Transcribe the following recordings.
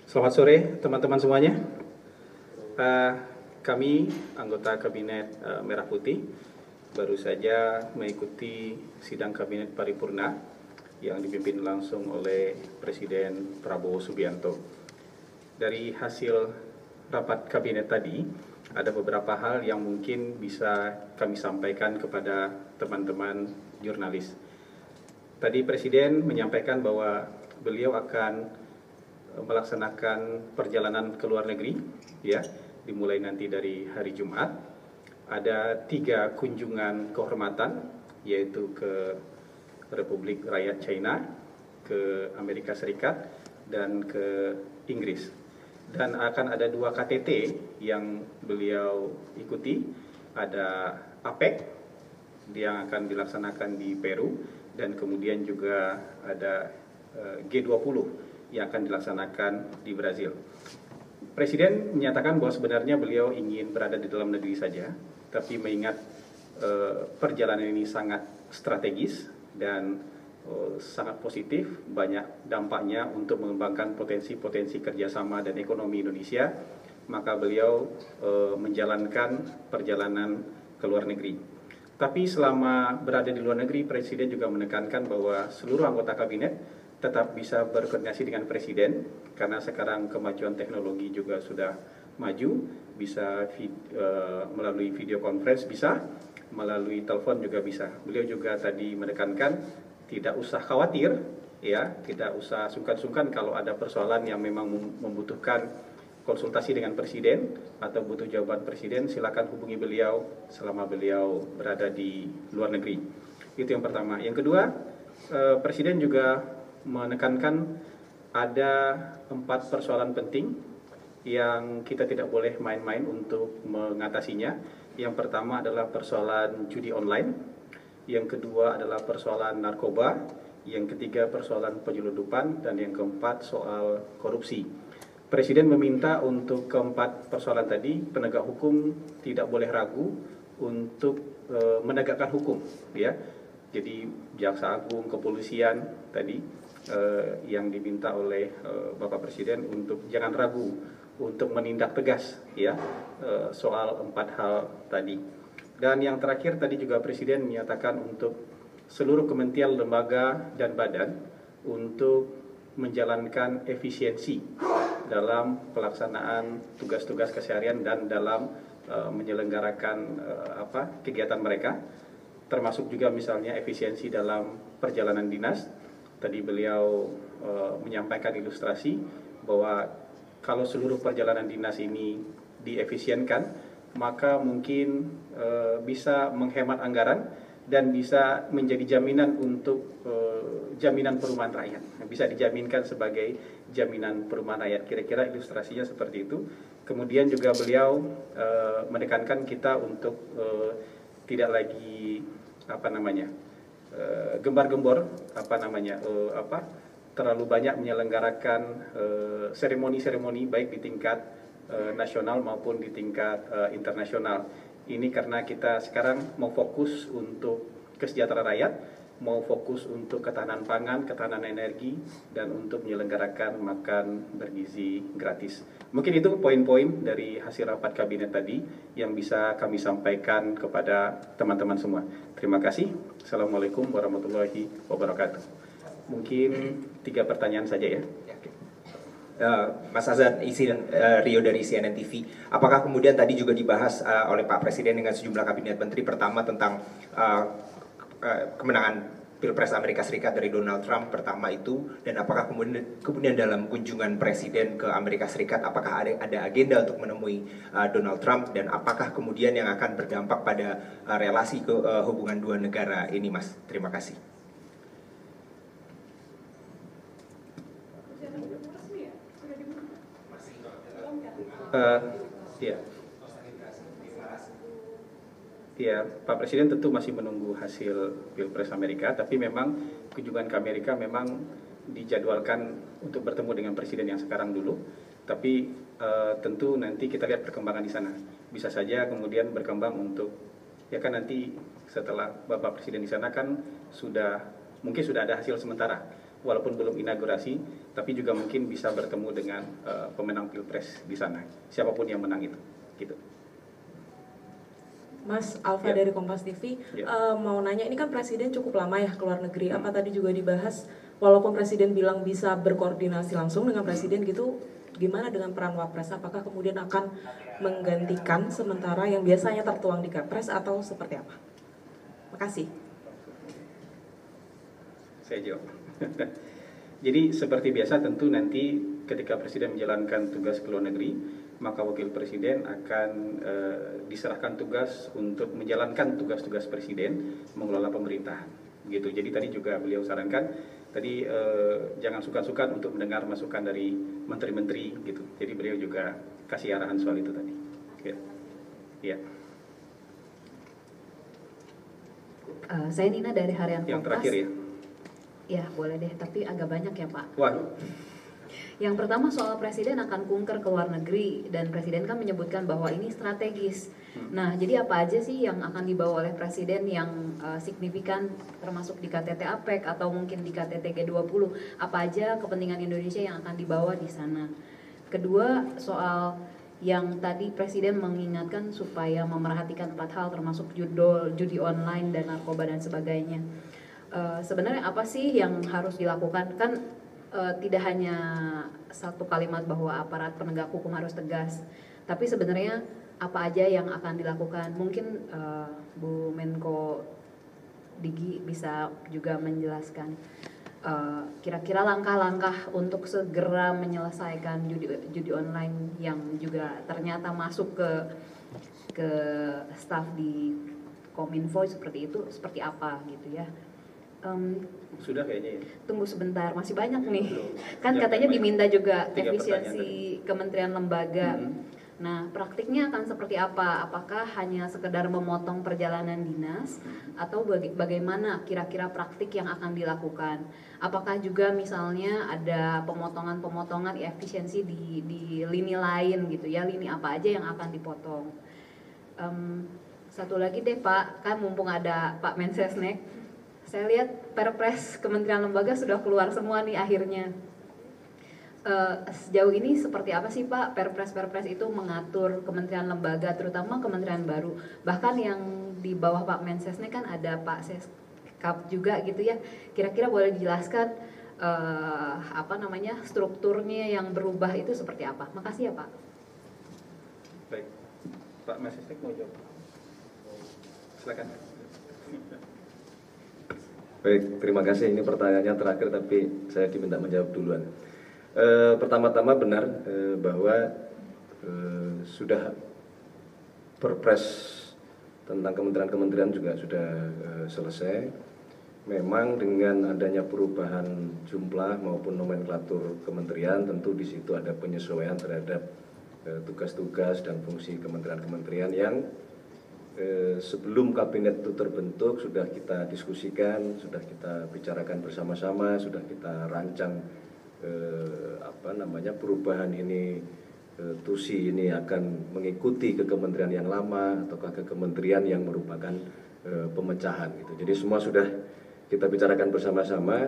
Selamat sore teman-teman semuanya. Kami anggota Kabinet Merah Putih baru saja mengikuti sidang Kabinet Paripurna yang dipimpin langsung oleh Presiden Prabowo Subianto. Dari hasil rapat kabinet tadi, ada beberapa hal yang mungkin bisa kami sampaikan kepada teman-teman jurnalis. Tadi Presiden menyampaikan bahwa beliau akan melaksanakan perjalanan ke luar negeri, ya, dimulai nanti dari hari Jumat. Ada 3 kunjungan kehormatan, yaitu ke Republik Rakyat China, ke Amerika Serikat, dan ke Inggris. Dan akan ada 2 KTT yang beliau ikuti, ada APEC yang akan dilaksanakan di Peru, dan kemudian juga ada G20 yang akan dilaksanakan di Brazil. Presiden menyatakan bahwa sebenarnya beliau ingin berada di dalam negeri saja, tapi mengingat perjalanan ini sangat strategis dan sangat positif, banyak dampaknya untuk mengembangkan potensi-potensi kerjasama dan ekonomi Indonesia, maka beliau menjalankan perjalanan ke luar negeri. Tapi selama berada di luar negeri, Presiden juga menekankan bahwa seluruh anggota kabinet tetap bisa berkoordinasi dengan Presiden, karena sekarang kemajuan teknologi juga sudah maju, bisa melalui video conference bisa, melalui telepon juga bisa. Beliau juga tadi menekankan tidak usah khawatir, ya, tidak usah sungkan-sungkan kalau ada persoalan yang memang membutuhkan konsultasi dengan Presiden atau butuh jawaban Presiden, silakan hubungi beliau selama beliau berada di luar negeri. Itu yang pertama. Yang kedua, Presiden juga menekankan ada 4 persoalan penting yang kita tidak boleh main-main untuk mengatasinya. Yang pertama adalah persoalan judi online, yang kedua adalah persoalan narkoba, yang ketiga persoalan penyeludupan, dan yang keempat soal korupsi. Presiden meminta untuk keempat persoalan tadi, penegak hukum tidak boleh ragu untuk menegakkan hukum, ya. Jadi Jaksa Agung, kepolisian tadi yang diminta oleh Bapak Presiden untuk jangan ragu untuk menindak tegas, ya, soal 4 hal tadi. Dan yang terakhir tadi juga Presiden menyatakan untuk seluruh kementerian, lembaga, dan badan untuk menjalankan efisiensi dalam pelaksanaan tugas-tugas keseharian dan dalam menyelenggarakan kegiatan mereka, termasuk juga misalnya efisiensi dalam perjalanan dinas. Tadi beliau menyampaikan ilustrasi bahwa kalau seluruh perjalanan dinas ini diefisienkan, maka mungkin bisa menghemat anggaran dan bisa menjadi jaminan untuk jaminan perumahan rakyat. Bisa dijaminkan sebagai jaminan perumahan rakyat. Kira-kira ilustrasinya seperti itu. Kemudian juga beliau menekankan kita untuk tidak lagi gembar-gembor terlalu banyak menyelenggarakan seremoni-seremoni baik di tingkat nasional maupun di tingkat internasional. Ini karena kita sekarang mau fokus untuk kesejahteraan rakyat, mau fokus untuk ketahanan pangan, ketahanan energi, dan untuk menyelenggarakan makan bergizi gratis. Mungkin itu poin-poin dari hasil rapat kabinet tadi yang bisa kami sampaikan kepada teman-teman semua. Terima kasih. Assalamualaikum warahmatullahi wabarakatuh. Mungkin 3 pertanyaan saja, ya. Mas Azad, Rio dari CNN TV. Apakah kemudian tadi juga dibahas oleh Pak Presiden dengan sejumlah kabinet menteri, pertama tentang kemenangan Pilpres Amerika Serikat dari Donald Trump pertama itu, dan apakah kemudian dalam kunjungan Presiden ke Amerika Serikat apakah ada agenda untuk menemui Donald Trump, dan apakah kemudian yang akan berdampak pada relasi hubungan 2 negara ini, Mas? Terima kasih. Ya, Pak Presiden tentu masih menunggu hasil Pilpres Amerika, tapi memang kunjungan ke Amerika memang dijadwalkan untuk bertemu dengan Presiden yang sekarang dulu. Tapi tentu nanti kita lihat perkembangan di sana. Bisa saja kemudian berkembang untuk, ya kan nanti setelah Bapak Presiden di sana kan mungkin sudah ada hasil sementara. walaupun belum inaugurasi, tapi juga mungkin bisa bertemu dengan pemenang Pilpres di sana, siapapun yang menang itu, gitu. Mas Alfa dari Kompas TV, mau nanya, ini kan Presiden cukup lama ya keluar negeri, apa tadi juga dibahas, walaupun Presiden bilang bisa berkoordinasi langsung dengan Presiden gitu, gimana dengan peran Wapres? Apakah kemudian akan menggantikan sementara yang biasanya tertuang di Kepres atau seperti apa? Makasih. Saya jawab. Jadi seperti biasa tentu nanti ketika Presiden menjalankan tugas ke luar negeri, maka Wakil Presiden akan diserahkan tugas untuk menjalankan tugas-tugas Presiden mengelola pemerintahan. Gitu. Jadi tadi juga beliau sarankan, tadi jangan sungkan-sungkan untuk mendengar masukan dari menteri-menteri gitu. Jadi beliau juga kasih arahan soal itu tadi. Ya. Ya. Saya Nina dari Harian Kompas. Yang terakhir ya. Ya boleh deh, tapi agak banyak ya Pak. Wah. Yang pertama soal Presiden akan kunker ke luar negeri, dan Presiden kan menyebutkan bahwa ini strategis. Nah, jadi apa aja sih yang akan dibawa oleh Presiden yang signifikan, termasuk di KTT APEC atau mungkin di KTT G20? Apa aja kepentingan Indonesia yang akan dibawa di sana? Kedua, soal yang tadi Presiden mengingatkan supaya memerhatikan 4 hal termasuk judi online dan narkoba dan sebagainya. Sebenarnya apa sih yang harus dilakukan? Kan tidak hanya satu kalimat bahwa aparat penegak hukum harus tegas, tapi sebenarnya apa aja yang akan dilakukan? Mungkin Bu Menko Digi bisa juga menjelaskan kira-kira langkah-langkah untuk segera menyelesaikan judi online yang juga ternyata masuk ke staf di Kominfo seperti itu, seperti apa gitu ya. Sudah kayaknya ya. Tunggu sebentar, masih banyak nih. Kan Ya, katanya diminta juga 3 efisiensi kementerian lembaga. Nah, praktiknya akan seperti apa? Apakah hanya sekedar memotong perjalanan dinas atau bagaimana kira-kira praktik yang akan dilakukan? Apakah juga misalnya ada pemotongan-pemotongan efisiensi di lini lain gitu ya? Lini apa aja yang akan dipotong? Satu lagi deh Pak, kan mumpung ada Pak Mensesnek, saya lihat Perpres Kementerian Lembaga sudah keluar semua nih akhirnya. Sejauh ini seperti apa sih Pak Perpres itu mengatur kementerian lembaga, terutama kementerian baru? Bahkan yang di bawah Pak Mensesnek kan ada Pak Seskap juga gitu ya. Kira-kira boleh dijelaskan strukturnya yang berubah itu seperti apa? Makasih ya Pak. Baik, Pak Mensesnek mau jawab. Silakan. Baik, terima kasih. Ini pertanyaannya terakhir tapi saya diminta menjawab duluan. Pertama-tama benar bahwa sudah Perpres tentang kementerian-kementerian juga sudah selesai. Memang dengan adanya perubahan jumlah maupun nomenklatur kementerian, tentu di situ ada penyesuaian terhadap tugas-tugas dan fungsi kementerian-kementerian yang sebelum kabinet itu terbentuk sudah kita diskusikan, sudah kita bicarakan bersama-sama, sudah kita rancang perubahan ini, TUSI ini akan mengikuti ke kementerian yang lama ataukah ke kementerian yang merupakan pemecahan gitu. Jadi semua sudah kita bicarakan bersama-sama.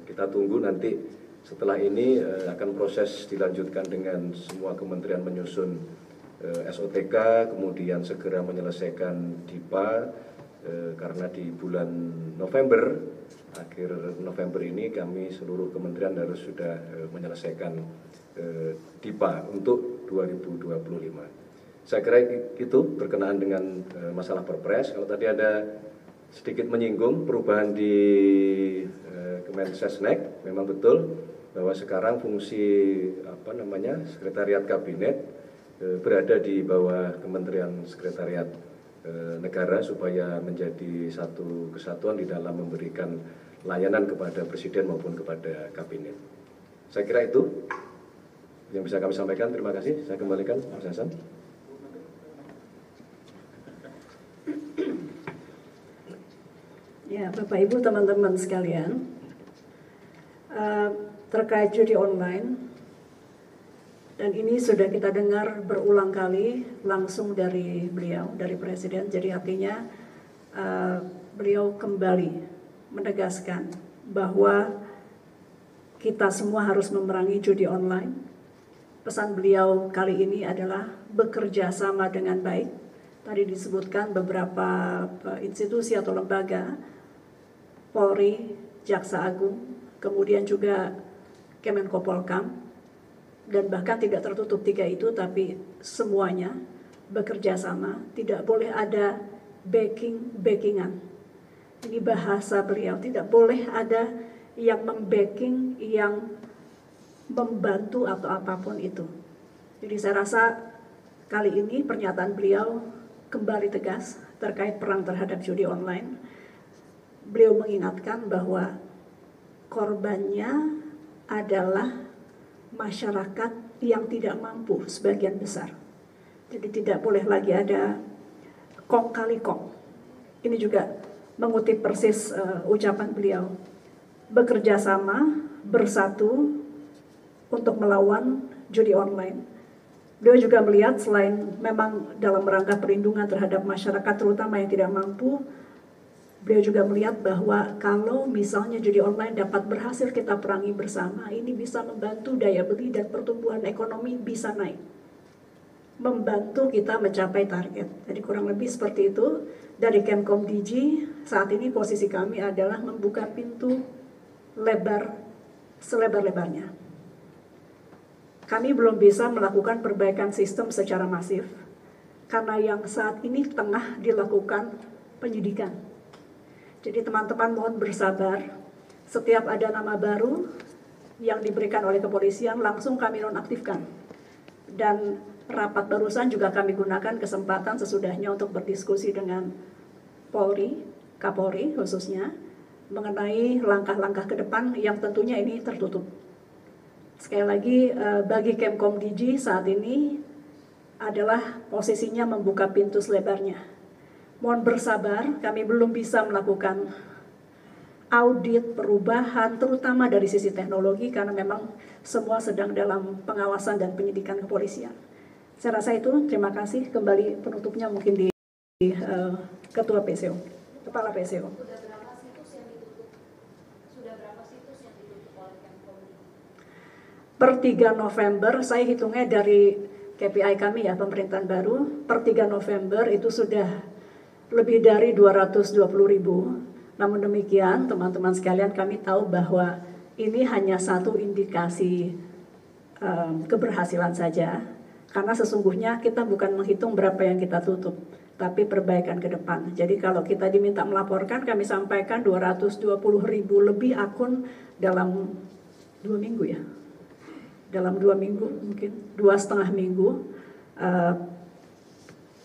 Kita tunggu nanti setelah ini akan proses dilanjutkan dengan semua kementerian menyusun SOTK, kemudian segera menyelesaikan DIPA, karena di bulan November, akhir November ini kami seluruh kementerian harus sudah menyelesaikan DIPA untuk 2025. Saya kira itu berkenaan dengan masalah Perpres. Kalau tadi ada sedikit menyinggung perubahan di Kemensesnek, memang betul bahwa sekarang fungsi Sekretariat Kabinet berada di bawah Kementerian Sekretariat Negara supaya menjadi satu kesatuan di dalam memberikan layanan kepada Presiden maupun kepada Kabinet. Saya kira itu yang bisa kami sampaikan. Terima kasih. Saya kembalikan Mas Hasan. Ya, Bapak Ibu, teman-teman sekalian, terkait judi online. Dan ini sudah kita dengar berulang kali langsung dari beliau, dari Presiden. Jadi artinya beliau kembali menegaskan bahwa kita semua harus memerangi judi online. Pesan beliau kali ini adalah bekerja sama dengan baik. Tadi disebutkan beberapa institusi atau lembaga, Polri, Jaksa Agung, kemudian juga Kemenkopolkam, dan bahkan tidak tertutup 3 itu, tapi semuanya bekerja sama. Tidak boleh ada backing-backingan. Ini bahasa beliau, tidak boleh ada yang membacking, yang membantu atau apapun itu. Jadi saya rasa kali ini pernyataan beliau kembali tegas terkait perang terhadap judi online. Beliau mengingatkan bahwa korbannya adalah masyarakat yang tidak mampu sebagian besar. Jadi tidak boleh lagi ada kong kali kong. Ini juga mengutip persis ucapan beliau. Bekerja sama, bersatu untuk melawan judi online. Beliau juga melihat selain memang dalam rangka perlindungan terhadap masyarakat terutama yang tidak mampu, beliau juga melihat bahwa kalau misalnya judi online dapat berhasil kita perangi bersama, ini bisa membantu daya beli dan pertumbuhan ekonomi bisa naik. Membantu kita mencapai target. Jadi kurang lebih seperti itu. Dari Kemkom DG, saat ini posisi kami adalah membuka pintu lebar selebar-lebarnya. Kami belum bisa melakukan perbaikan sistem secara masif karena yang saat ini tengah dilakukan penyidikan. Jadi teman-teman mohon bersabar. Setiap ada nama baru yang diberikan oleh kepolisian langsung kami nonaktifkan. Dan rapat barusan juga kami gunakan kesempatan sesudahnya untuk berdiskusi dengan Polri, Kapolri khususnya, mengenai langkah-langkah ke depan yang tentunya ini tertutup. Sekali lagi, bagi Kemkom DG saat ini adalah posisinya membuka pintu selebarnya. Mohon bersabar, kami belum bisa melakukan audit perubahan, terutama dari sisi teknologi, karena memang semua sedang dalam pengawasan dan penyidikan kepolisian. Saya rasa itu, terima kasih. Kembali penutupnya mungkin di Ketua PCO, Kepala PCO. Per 3 November, saya hitungnya dari KPI kami ya, pemerintahan baru, per 3 November itu sudah lebih dari 220.000. Namun demikian, teman-teman sekalian, kami tahu bahwa ini hanya satu indikasi keberhasilan saja. Karena sesungguhnya kita bukan menghitung berapa yang kita tutup, tapi perbaikan ke depan. Jadi kalau kita diminta melaporkan, kami sampaikan 220.000 lebih akun dalam 2 minggu ya. Dalam 2 minggu, mungkin 2,5 minggu,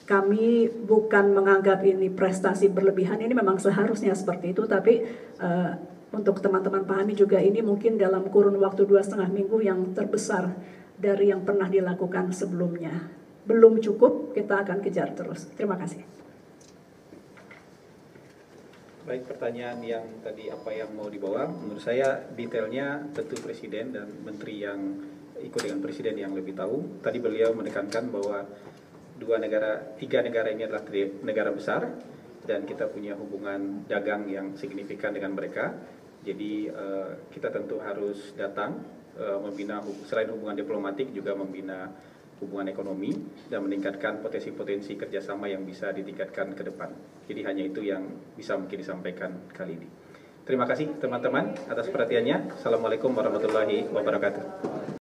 kami bukan menganggap ini prestasi berlebihan, ini memang seharusnya seperti itu, tapi untuk teman-teman pahami juga ini mungkin dalam kurun waktu 2,5 minggu yang terbesar dari yang pernah dilakukan sebelumnya. Belum cukup, kita akan kejar terus. Terima kasih. Baik, pertanyaan yang tadi apa yang mau dibawa, menurut saya detailnya tentu Presiden dan Menteri yang ikut dengan Presiden yang lebih tahu. Tadi beliau menekankan bahwa 3 negara ini adalah negara besar dan kita punya hubungan dagang yang signifikan dengan mereka. Jadi kita tentu harus datang membina, selain hubungan diplomatik juga membina hubungan ekonomi dan meningkatkan potensi-potensi kerjasama yang bisa ditingkatkan ke depan. Jadi hanya itu yang bisa mungkin disampaikan kali ini. Terima kasih teman-teman atas perhatiannya. Assalamualaikum warahmatullahi wabarakatuh.